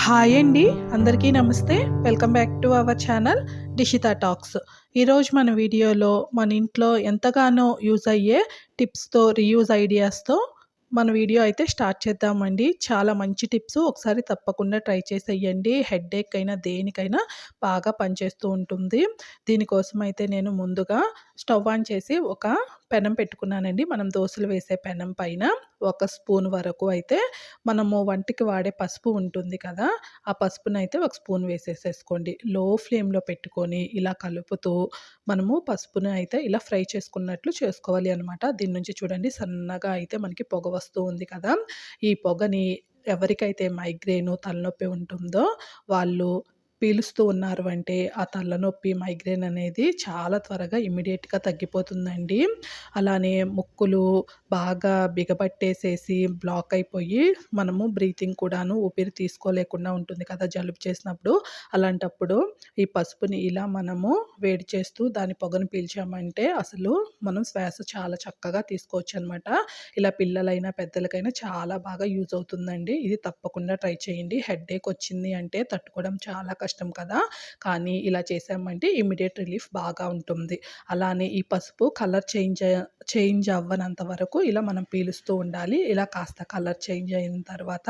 Hi అండి. అందరికీ నమస్తే. Welcome back to our channel Dishita talks. ఈరోజు మన వీడియోలో మన ఇంట్లో ఎంతగానో యూజ్ అయ్యే టిప్స్‌తో, రీయూజ్ ఐడియాస్‌తో మన వీడియో అయితే స్టార్ట్ చేద్దామండి. చాలా మంచి టిప్స్. ఒకసారి తప్పకుండా ట్రై చేసేయండి. హెడ్‌ఏక్ అయినా దేనికైనా బాగా పనిచేస్తూ ఉంటుంది. దీనికోసం అయితే నేను ముందుగా స్టవ్ ఆన్ చేసి ఒక పెనం పెట్టుకున్నానండి. మనం దోసలు వేసే పెనం పైన ఒక స్పూన్ వరకు అయితే మనము వంటకి వాడే పసుపు ఉంటుంది కదా! ఆ పసుపునైతే ఒక స్పూన్ వేసేసేసుకోండి. లో ఫ్లేమ్‌లో పెట్టుకొని ఇలా కలుపుతూ మనము పసుపుని అయితే ఇలా ఫ్రై చేసుకున్నట్లు చేసుకోవాలి అనమాట. దీని నుంచి చూడండి సన్నగా అయితే మనకి పొగ వస్తూ ఉంది కదా! ఈ పొగని ఎవరికైతే మైగ్రేను, తలనొప్పి ఉంటుందో వాళ్ళు పీలుస్తూ ఉన్నారు అంటే ఆ తలనొప్పి, మైగ్రేన్ అనేది చాలా త్వరగా ఇమ్మీడియేట్‌గా తగ్గిపోతుందండి. అలానే ముక్కులు బాగా బిగపట్టేసేసి బ్లాక్ అయిపోయి మనము బ్రీతింగ్ కూడాను ఊపిరి తీసుకోలేకుండా ఉంటుంది కదా! జలుబు చేసినప్పుడు. అలాంటప్పుడు ఈ పసుపుని ఇలా మనము వేడి చేస్తూ దాని పొగను పీల్చామంటే అసలు మనం శ్వాస చాలా చక్కగా తీసుకోవచ్చనమాట. ఇలా పిల్లలైనా, పెద్దలకైనా చాలా బాగా యూజ్ అవుతుందండి. ఇది తప్పకుండా ట్రై చేయండి. హెడ్‌ఏక్ వచ్చింది అంటే తట్టుకోవడం చాలా కష్టం కదా! కానీ ఇలా చేశామంటే ఇమ్మీడియేట్ రిలీఫ్ బాగా ఉంటుంది. అలానే ఈ పసుపు కలర్ చేంజ్ అవ్వనంత వరకు ఇలా మనం పీలుస్తూ ఉండాలి. ఇలా కాస్త కలర్ చేంజ్ అయిన తర్వాత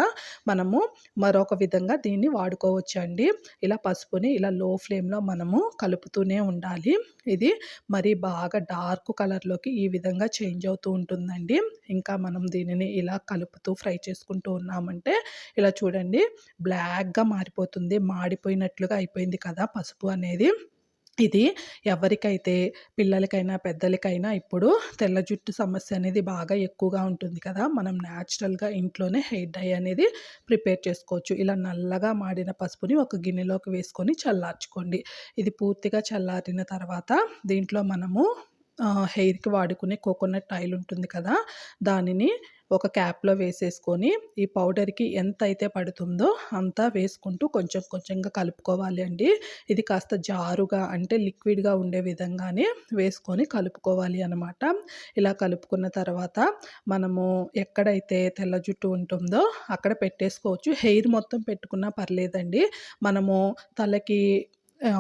మనము మరొక విధంగా దీన్ని వాడుకోవచ్చండి. ఇలా పసుపుని ఇలా లో ఫ్లేమ్‌లో మనము కలుపుతూనే ఉండాలి. ఇది మరి బాగా డార్క్ కలర్‌లోకి ఈ విధంగా చేంజ్ అవుతూ ఉంటుందండి. ఇంకా మనం దీనిని ఇలా కలుపుతూ ఫ్రై చేసుకుంటూ ఉన్నామంటే ఇలా చూడండి బ్లాక్‌గా మారిపోతుంది. మాడిపోయినట్లుగా అయిపోయింది కదా! పసుపు అనేది. ఇది ఎవరికైతే పిల్లలకైనా, పెద్దలకైనా ఇప్పుడు తెల్ల జుట్టు సమస్య అనేది బాగా ఎక్కువగా ఉంటుంది కదా! మనం న్యాచురల్‌గా ఇంట్లోనే హెయిర్ డై అనేది ప్రిపేర్ చేసుకోవచ్చు. ఇలా నల్లగా మాడిన పసుపుని ఒక గిన్నెలోకి వేసుకొని చల్లార్చుకోండి. ఇది పూర్తిగా చల్లారిన తర్వాత దీంట్లో మనము హెయిర్‌కి వాడుకునే కోకోనట్ ఆయిల్ ఉంటుంది కదా! దానిని ఒక క్యాప్‌లో వేసేసుకొని ఈ పౌడర్‌కి ఎంతైతే పడుతుందో అంతా వేసుకుంటూ కొంచెం కొంచెంగా కలుపుకోవాలి అండి. ఇది కాస్త జారుగా అంటే లిక్విడ్‌గా ఉండే విధంగానే వేసుకొని కలుపుకోవాలి అనమాట. ఇలా కలుపుకున్న తర్వాత మనము ఎక్కడైతే తెల్ల జుట్టు ఉంటుందో అక్కడ పెట్టేసుకోవచ్చు. హెయిర్ మొత్తం పెట్టుకున్నా పర్లేదండి. మనము తలకి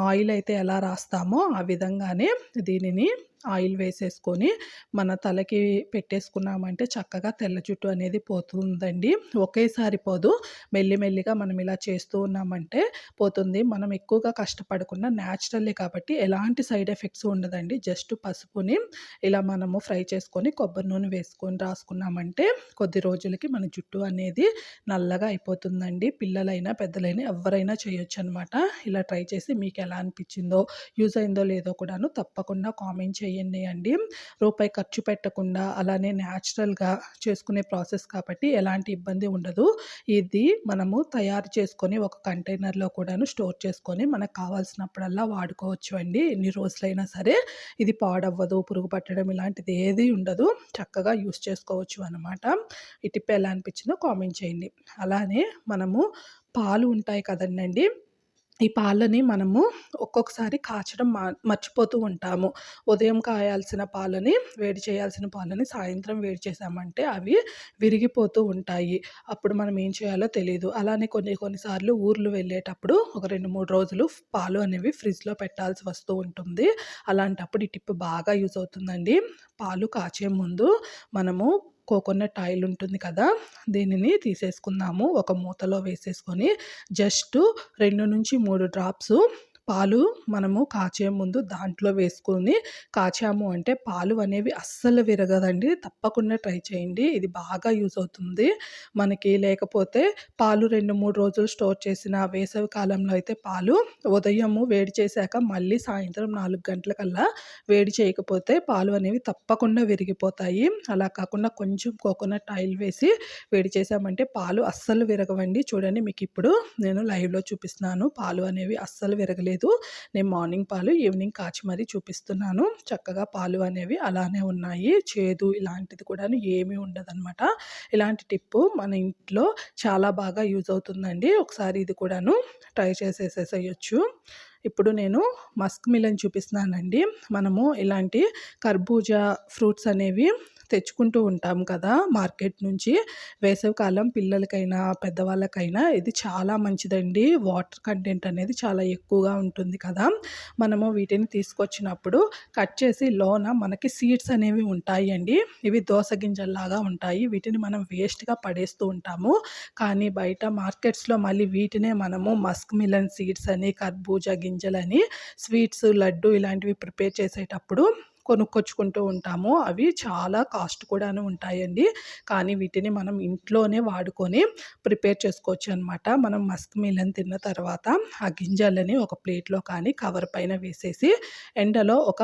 ఆయిల్ అయితే ఎలా రాస్తామో ఆ విధంగానే దీనిని ఆయిల్ వేసేసుకొని మన తలకి పెట్టేసుకున్నామంటే చక్కగా తెల్ల జుట్టు అనేది పోతుందండి. ఒకేసారి పోదు. మెల్లిమెల్లిగా మనం ఇలా చేస్తూ ఉన్నామంటే పోతుంది. మనం ఎక్కువగా కష్టపడకుండా న్యాచురలే కాబట్టి ఎలాంటి సైడ్ ఎఫెక్ట్స్ ఉండదండి. జస్ట్ పసుపుని ఇలా మనము ఫ్రై చేసుకొని కొబ్బరి నూనె వేసుకొని రాసుకున్నామంటే కొద్ది రోజులకి మన జుట్టు అనేది నల్లగా అయిపోతుందండి. పిల్లలైనా, పెద్దలైనా ఎవ్వరైనా చేయొచ్చనమాట. ఇలా ట్రై చేసి మీకెలా అనిపిచ్చిందో, యూజ్ అయిందో లేదో కూడాను తప్పకుండా కామెంట్ చేయండి అండి. రూపాయి ఖర్చు పెట్టకుండా అలానే న్యాచురల్‌గా చేసుకునే ప్రాసెస్ కాబట్టి ఎలాంటి ఇబ్బంది ఉండదు. ఇది మనము తయారు చేసుకొని ఒక కంటైనర్‌లో కూడాను స్టోర్ చేసుకొని మనకు కావాల్సినప్పుడల్లా వాడుకోవచ్చు అండి. ఎన్ని రోజులైనా సరే ఇది పాడవ్వదు, పురుగు పట్టడం ఇలాంటిది ఏది ఉండదు. చక్కగా యూజ్ చేసుకోవచ్చు అనమాట. ఈ టిప్ ఎలా అనిపించిందో కామెంట్ చేయండి. అలానే మనము పాలు ఉంటాయి కదండండి! ఈ పాలని మనము ఒక్కొక్కసారి కాచడం మర్చిపోతూ ఉంటాము. ఉదయం కాయాల్సిన పాలని, వేడి చేయాల్సిన పాలని సాయంత్రం వేడి చేశామంటే అవి విరిగిపోతూ ఉంటాయి. అప్పుడు మనం ఏం చేయాలో తెలీదు. అలానే కొన్ని కొన్ని సార్లు ఊర్లు వెళ్ళేటప్పుడు ఒక 2, 3 రోజులు పాలు అనేవి ఫ్రిడ్జ్‌లో పెట్టాల్సి వస్తూ ఉంటుంది. అలాంటప్పుడు ఈ టిప్ బాగా యూజ్ అవుతుందండి. పాలు కాచే ముందు మనము కోకోనట్ ఆయిల్ ఉంటుంది కదా! దీనిని తీసేసుకుందాము. ఒక మూతలో వేసేసుకొని జస్టు 2-3 డ్రాప్సు పాలు మనము కాచే ముందు దాంట్లో వేసుకొని కాచాము అంటే పాలు అనేవి అస్సలు విరగదండి. తప్పకుండా ట్రై చేయండి. ఇది బాగా యూజ్ అవుతుంది. మనకి లేకపోతే పాలు 2, 3 రోజులు స్టోర్ చేసిన వేసవి కాలంలో అయితే పాలు ఉదయము వేడి చేశాక మళ్ళీ సాయంత్రం 4 గంటలకల్లా వేడి చేయకపోతే పాలు అనేవి తప్పకుండా విరిగిపోతాయి. అలా కాకుండా కొంచెం కోకోనట్ ఆయిల్ వేసి వేడి చేశామంటే పాలు అస్సలు విరగవండి. చూడండి మీకిప్పుడు నేను లైవ్‌లో చూపిస్తున్నాను. పాలు అనేవి అస్సలు విరగలేదు. నేను మార్నింగ్ పాలు ఈవినింగ్ కాచి మరీ చూపిస్తున్నాను. చక్కగా పాలు అనేవి అలానే ఉన్నాయి. చేదు ఇలాంటిది కూడాను ఏమీ ఉండదనమాట. ఇలాంటి టిప్పు మన ఇంట్లో చాలా బాగా యూజ్ అవుతుందండి. ఒకసారి ఇది కూడాను ట్రై చేసేసేసేయొచ్చు. ఇప్పుడు నేను మస్క్ మిలన్ చూపిస్తున్నానండి. మనము ఇలాంటి కర్బూజా ఫ్రూట్స్ అనేవి తెచ్చుకుంటూ ఉంటాం కదా మార్కెట్ నుంచి. వేసవికాలం పిల్లలకైనా, పెద్దవాళ్ళకైనా ఇది చాలా మంచిదండి. వాటర్ కంటెంట్ అనేది చాలా ఎక్కువగా ఉంటుంది కదా! మనము వీటిని తీసుకొచ్చినప్పుడు కట్ చేసి లోన మనకి సీడ్స్ అనేవి ఉంటాయండి. ఇవి దోస గింజల్లాగా ఉంటాయి. వీటిని మనం వేస్ట్‌గా పడేస్తూ ఉంటాము. కానీ బయట మార్కెట్స్‌లో మళ్ళీ వీటినే మనము మస్క్ మిలన్ సీడ్స్ అని, కర్బూజా గింజలని, స్వీట్స్, లడ్డు ఇలాంటివి ప్రిపేర్ చేసేటప్పుడు కొనుక్కొచ్చుకుంటూ ఉంటాము. అవి చాలా కాస్ట్ కూడాను ఉంటాయండి. కానీ వీటిని మనం ఇంట్లోనే వాడుకొని ప్రిపేర్ చేసుకోవచ్చనమాట. మనం మస్క్ మిలన్ తిన్న తర్వాత ఆ గింజలని ఒక ప్లేట్‌లో కానీ, కవర్ పైన వేసేసి ఎండలో ఒక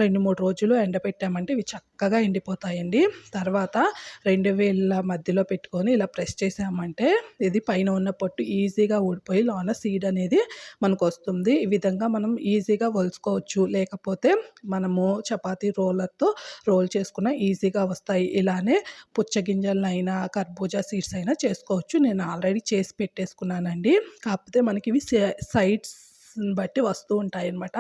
2, 3 రోజులు ఎండబెట్టామంటే ఇవి చక్కగా ఎండిపోతాయండి. తర్వాత 2 వేళ్ళ మధ్యలో పెట్టుకొని ఇలా ప్రెస్ చేసామంటే ఇది పైన ఉన్న పొట్టు ఈజీగా ఊడిపోయి లోన సీడ్ అనేది మనకొస్తుంది. ఈ విధంగా మనం ఈజీగా ఒలుచుకోవచ్చు. లేకపోతే మనము చపాతీ రోలర్‌తో రోల్ చేసుకున్న ఈజీగా వస్తాయి. ఇలానే పుచ్చగింజలనైనా, కర్బూజా సీడ్స్ అయినా చేసుకోవచ్చు. నేను ఆల్రెడీ చేసి పెట్టేసుకున్నానండి. కాకపోతే మనకివి సైడ్స్‌ని బట్టి వస్తూ ఉంటాయన్నమాట.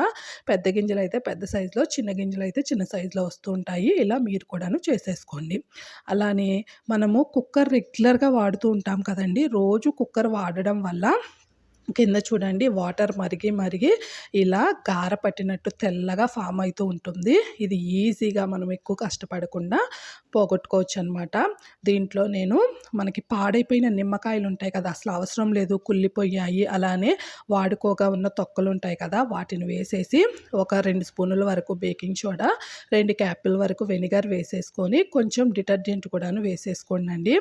పెద్ద గింజలైతే పెద్ద సైజులో, చిన్న గింజలైతే చిన్న సైజులో వస్తూ ఉంటాయి. ఇలా మీరు కూడాను చేసేసుకోండి. అలానే మనము కుక్కర్ రెగ్యులర్‌గా వాడుతూ ఉంటాం కదండీ! రోజు కుక్కర్ వాడడం వల్ల కింద చూడండి వాటర్ మరిగి మరిగి ఇలా గార పట్టినట్టు తెల్లగా ఫామ్ అయితూ ఉంటుంది. ఇది ఈజీగా మనం ఎక్కువ కష్టపడకుండా పోగొట్టుకోవచ్చనమాట. దీంట్లో నేను మనకి పాడైపోయిన నిమ్మకాయలు ఉంటాయి కదా! అసలు అవసరం లేదు, కుళ్ళిపోయాయి, అలానే వాడుకోగా ఉన్న తొక్కలుంటాయి కదా! వాటిని వేసేసి ఒక 2 స్పూనుల వరకు బేకింగ్ సోడా, 2 క్యాపుల వరకు వెనిగర్ వేసేసుకొని కొంచెం డిటర్జెంట్ కూడాను వేసేసుకోండండి.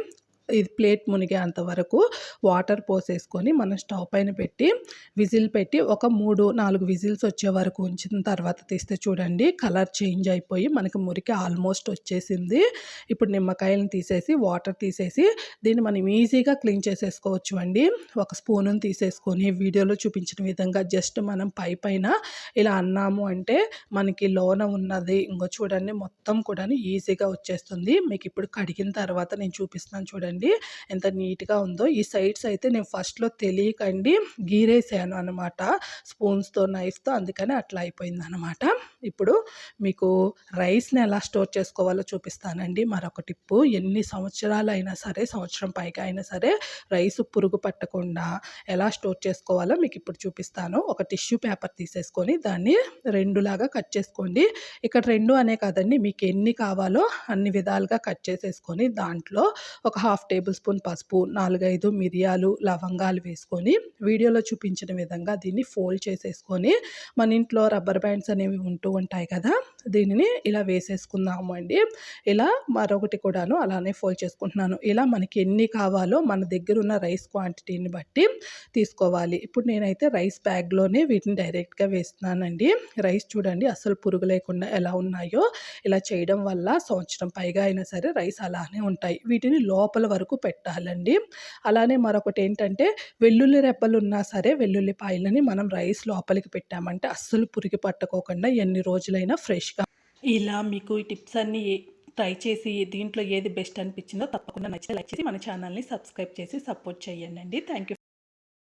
ఇది ప్లేట్ మునిగేంత వరకు వాటర్ పోసేసుకొని మనం స్టవ్ పైన పెట్టి విజిల్ పెట్టి ఒక 3, 4 విజిల్స్ వచ్చే వరకు ఉంచిన తర్వాత తీస్తే చూడండి కలర్ చేంజ్ అయిపోయి మనకి మురికి ఆల్మోస్ట్ వచ్చేసింది. ఇప్పుడు నిమ్మకాయలను తీసేసి వాటర్ తీసేసి దీన్ని మనం ఈజీగా క్లీన్ చేసేసుకోవచ్చు అండి. ఒక స్పూనుని తీసేసుకొని వీడియోలో చూపించిన విధంగా జస్ట్ మనం పైన ఇలా అన్నాము అంటే మనకి లోన ఉన్నది ఇంగో చూడండి మొత్తం కూడాను ఈజీగా వచ్చేస్తుంది. మీకు ఇప్పుడు కడిగిన తర్వాత నేను చూపిస్తున్నాను చూడండి ఎంత నీట్‌గా ఉందో. ఈ సైడ్స్ అయితే నేను ఫస్ట్‌లో తెలియకండి గీరేసాను అనమాట స్పూన్స్‌తో, నైఫ్‌తో, అందుకని అట్లా అయిపోయిందనమాట. ఇప్పుడు మీకు రైస్‌ని ఎలా స్టోర్ చేసుకోవాలో చూపిస్తానండి. మరొక టిప్పు, ఎన్ని సంవత్సరాలైనా సరే, సంవత్సరం పైగా అయినా సరే రైస్ పురుగు పట్టకుండా ఎలా స్టోర్ చేసుకోవాలో మీకు ఇప్పుడు చూపిస్తాను. ఒక టిష్యూ పేపర్ తీసేసుకొని దాన్ని 2 లాగా కట్ చేసుకోండి. ఇక్కడ 2 అనే కాదండి, మీకు ఎన్ని కావాలో అన్ని విధాలుగా కట్ చేసేసుకొని దాంట్లో ఒక హాఫ్ టేబుల్ స్పూన్ పసుపు, 4, 5 మిరియాలు, లవంగాలు వేసుకొని వీడియోలో చూపించిన విధంగా దీన్ని ఫోల్డ్ చేసేసుకొని మన ఇంట్లో రబ్బర్ బ్యాండ్స్ అనేవి ఉంటూ ఉంటాయి కదా! దీనిని ఇలా వేసేసుకుందాము అండి. ఇలా మరొకటి కూడాను అలానే ఫోల్డ్ చేసుకుంటున్నాను. ఇలా మనకి ఎన్ని కావాలో మన దగ్గర ఉన్న రైస్ క్వాంటిటీని బట్టి తీసుకోవాలి. ఇప్పుడు నేనైతే రైస్ బ్యాగ్‌లోనే వీటిని డైరెక్ట్‌గా వేస్తున్నానండి. రైస్ చూడండి అస్సలు పురుగు లేకుండా ఎలా ఉన్నాయో. ఇలా చేయడం వల్ల సంవత్సరం పైగా అయినా సరే రైస్ అలానే ఉంటాయి. వీటిని లోపల వరకు పెట్టాలండి. అలానే మరొకటి ఏంటంటే వెల్లుల్లి రెబ్బలున్నా సరే వెల్లుల్లిపాయలని మనం రైస్ లోపలికి పెట్టామంటే అస్సలు పురుగు పట్టుకోకుండా ఎన్ని రోజులైనా ఫ్రెష్‌గా. ఇలా మీకు ఈ టిప్స్ అన్నీ ట్రై చేసి దీంట్లో ఏది బెస్ట్ అనిపించిందో తప్పకుండా నచ్చితే లైక్ చేసి మన ఛానల్‌ని సబ్స్క్రైబ్ చేసి సపోర్ట్ చేయండి. Thank you.